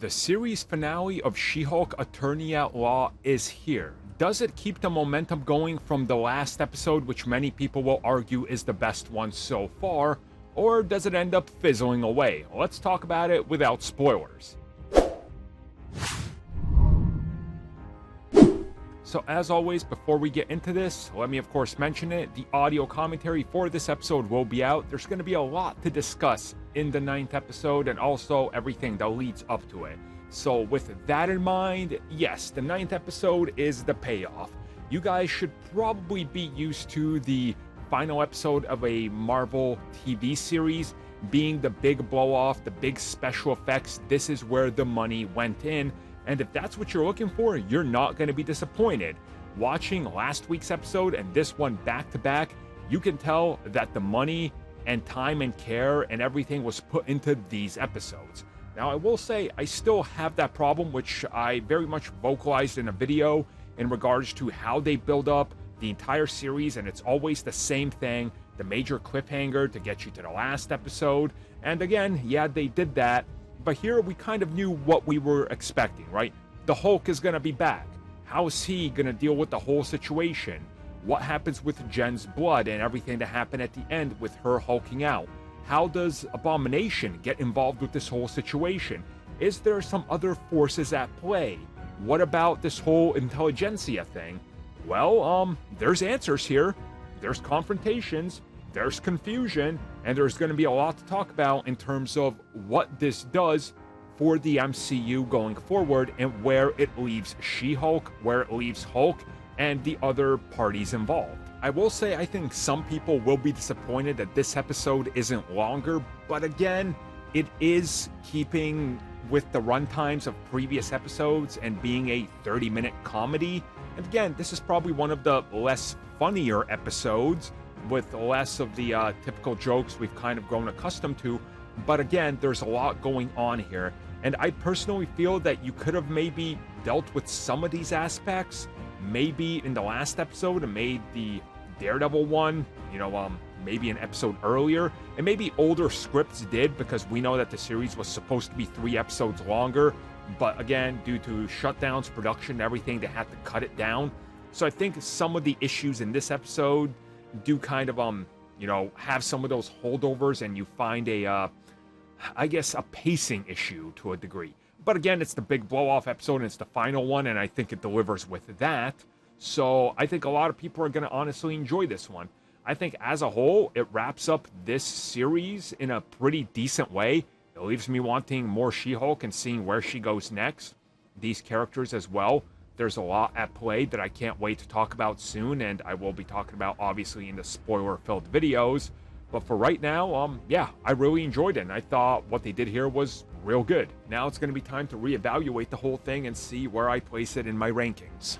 The series finale of She-Hulk Attorney at Law is here. Does it keep the momentum going from the last episode, which many people will argue is the best one so far, or does it end up fizzling away? Let's talk about it without spoilers. So as always, before we get into this, let me of course mention it, the audio commentary for this episode will be out. There's going to be a lot to discuss in the 9th episode and also everything that leads up to it. So with that in mind, yes, the 9th episode is the payoff. You guys should probably be used to the final episode of a Marvel TV series being the big blow off, the big special effects. This is where the money went in. And if that's what you're looking for, you're not going to be disappointed. Watching last week's episode and this one back to back, you can tell that the money and time and care and everything was put into these episodes. Now, I will say I still have that problem, which I very much vocalized in a video in regards to how they build up the entire series, and it's always the same thing, the major cliffhanger to get you to the last episode. And again, yeah, they did that. But here we kind of knew what we were expecting, right? The Hulk is going to be back. How is he going to deal with the whole situation? What happens with Jen's blood and everything that happened at the end with her hulking out? How does Abomination get involved with this whole situation? Is there some other forces at play? What about this whole intelligentsia thing? Well, there's answers here. There's confrontations. There's confusion, and there's going to be a lot to talk about in terms of what this does for the MCU going forward and where it leaves She-Hulk, where it leaves Hulk, and the other parties involved. I will say I think some people will be disappointed that this episode isn't longer, but again, it is keeping with the runtimes of previous episodes and being a 30-minute comedy. And again, this is probably one of the less funnier episodes, with less of the typical jokes we've kind of grown accustomed to. But again, there's a lot going on here. And I personally feel that you could have maybe dealt with some of these aspects, maybe in the last episode and made the Daredevil one, maybe an episode earlier. And maybe older scripts did, because we know that the series was supposed to be 3 episodes longer. But again, due to shutdowns, production, and everything, they had to cut it down. So I think some of the issues in this episode do kind of have some of those holdovers, and you find a pacing issue to a degree. But again, it's the big blow off episode and it's the final one, and I think it delivers with that. So I think a lot of people are going to honestly enjoy this one. I think as a whole, it wraps up this series in a pretty decent way. It leaves me wanting more She-Hulk and seeing where she goes next. These characters as well. There's a lot at play that I can't wait to talk about soon, and I will be talking about obviously in the spoiler-filled videos. But for right now, yeah, I really enjoyed it, and I thought what they did here was real good. Now it's going to be time to reevaluate the whole thing and see where I place it in my rankings.